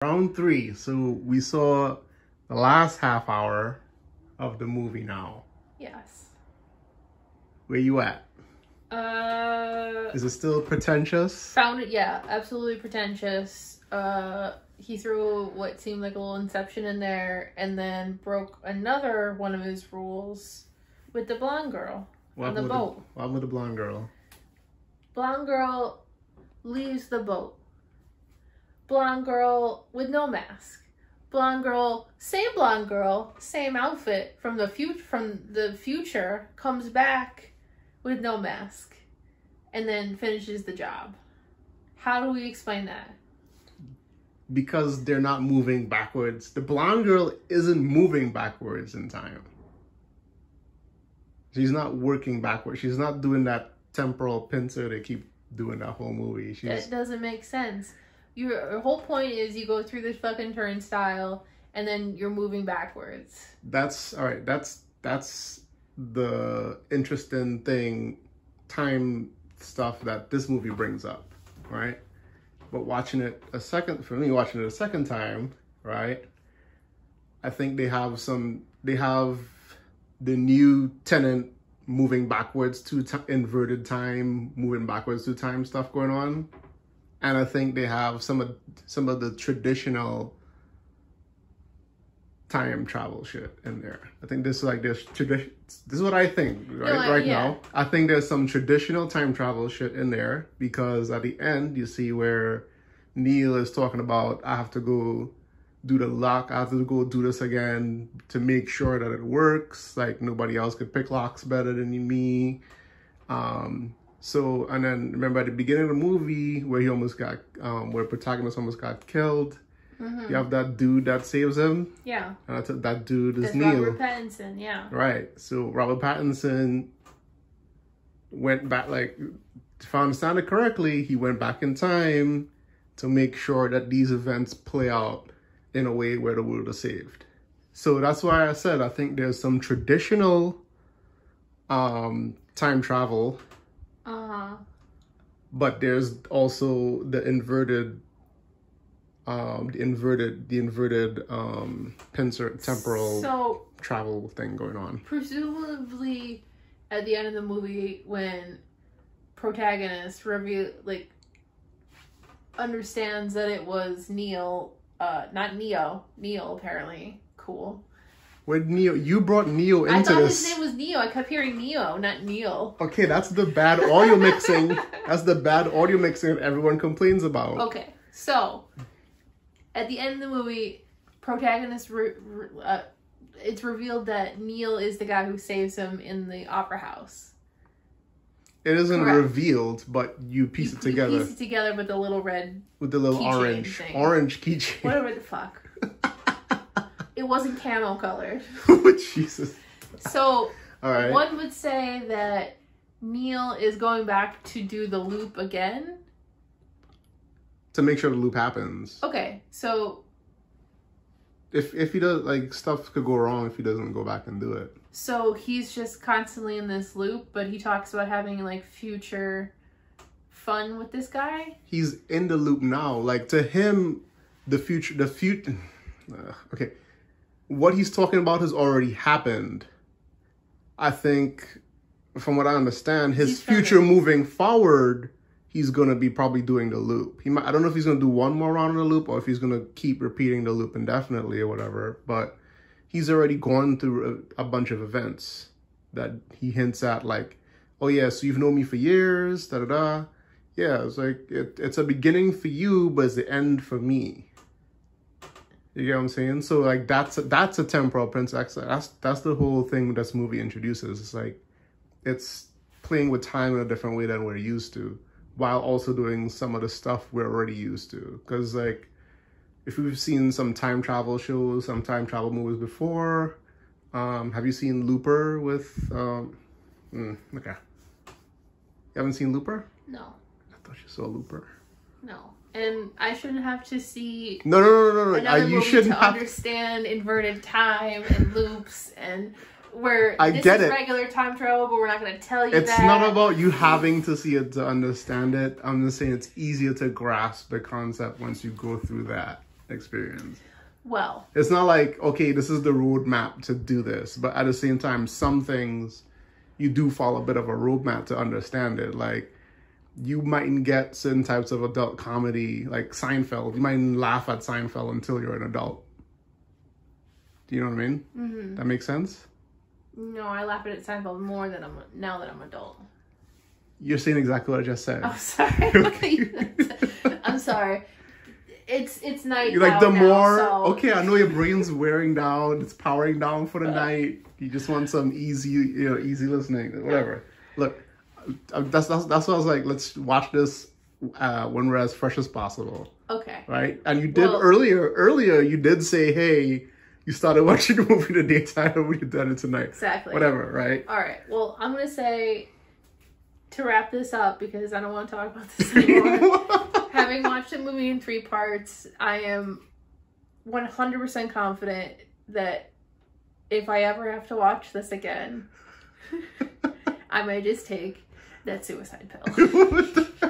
Round three. So we saw the last half hour of the movie now. Yes. Where you at? Is it still pretentious? Found it, yeah, absolutely pretentious. He threw what seemed like a little inception in there and then broke another one of his rules with the blonde girl on the boat. What happened with the blonde girl? Blonde girl leaves the boat. Blonde girl with no mask. Blonde girl, same outfit from the future comes back with no mask and then finishes the job. How do we explain that? Because they're not moving backwards. The blonde girl isn't moving backwards in time. She's not working backwards. She's not doing that temporal pincer they keep doing that whole movie. That doesn't make sense. Your whole point is you go through this fucking turnstile and then you're moving backwards. That's all right. That's the interesting thing, time stuff that this movie brings up, right? But watching it a second time, right? I think they have the new Tenet moving backwards to inverted time, moving backwards to time stuff going on. And I think they have some of the traditional time travel shit in there. I think this is what I think right now. I think there's some traditional time travel shit in there because at the end you see where Neil is talking about, I have to go do the lock, I have to go do this again to make sure that it works. Like nobody else could pick locks better than me. So, and then remember at the beginning of the movie where he almost got, where protagonist almost got killed. Mm-hmm. You have that dude that saves him. Yeah. And that dude is Neil. Robert Pattinson, yeah. Right. So Robert Pattinson went back, like, if I understand it correctly, he went back in time to make sure that these events play out in a way where the world is saved. So that's why I said I think there's some traditional time travel. But there's also the inverted pincer temporal travel thing going on. Presumably, at the end of the movie, when protagonist understands that it was Neil, not Neo. Neil, apparently. Cool. With Neo, you brought Neo into this. I thought his name was Neo. I kept hearing Neo, not Neil. Okay, that's the bad audio mixing. That's the bad audio mixing that everyone complains about. Okay, so at the end of the movie, protagonist, it's revealed that Neil is the guy who saves him in the opera house. It isn't revealed, but you piece it together. You piece it together with the little red, with the little orange keychain. Whatever the fuck. It wasn't camo colored. Jesus. So, one would say that Neil is going back to do the loop again. To make sure the loop happens. Okay, so... If he does, like, stuff could go wrong if he doesn't go back and do it. So, he's just constantly in this loop, but he talks about having, like, future fun with this guy? He's in the loop now. Like, to him, the future... okay. What he's talking about has already happened. I think, from what I understand, his future moving forward, he's going to be probably doing the loop. I don't know if he's going to do one more round of the loop or if he's going to keep repeating the loop indefinitely or whatever. But he's already gone through a bunch of events that he hints at, like, oh yeah, so you've known me for years, da-da-da. Yeah, it's like, it's a beginning for you, but it's the end for me. You get what I'm saying? So like that's a temporal princess. That's the whole thing this movie introduces. It's like it's playing with time in a different way than we're used to, while also doing some of the stuff we're already used to. Because like if we've seen some time travel shows, some time travel movies before, have you seen Looper with okay. You haven't seen Looper? No. I thought you saw Looper. No. And I shouldn't have to see no. another You movie shouldn't to understand inverted time and loops and where this is regular time travel, but we're not going to tell you It's not about you having to see it to understand it. I'm just saying it's easier to grasp the concept once you go through that. experience. Well, It's not like, okay, this is the roadmap to do this, but at the same time, some things you do follow a bit of a roadmap to understand it. Like, you mightn't get certain types of adult comedy, like Seinfeld. You mightn't laugh at Seinfeld until you're an adult. Do you know what I mean? Mm-hmm. That makes sense? No, I laugh at Seinfeld more than now that I'm adult. You're saying exactly what I just said. Oh, sorry. I'm sorry. It's night. You're like, the now, more so... okay, I know your brain's wearing down, it's powering down for the night. You just want some easy listening, whatever. Look, that's what I was like. Let's watch this when we're as fresh as possible. Okay. Right, and you did earlier. You did say, hey, you started watching the movie the daytime, and we did it tonight. Exactly. Whatever. Right. All right. Well, I'm gonna say, to wrap this up, because I don't want to talk about this anymore. Having watched the movie in 3 parts, I am 100% confident that if I ever have to watch this again, I may just take that suicide pill.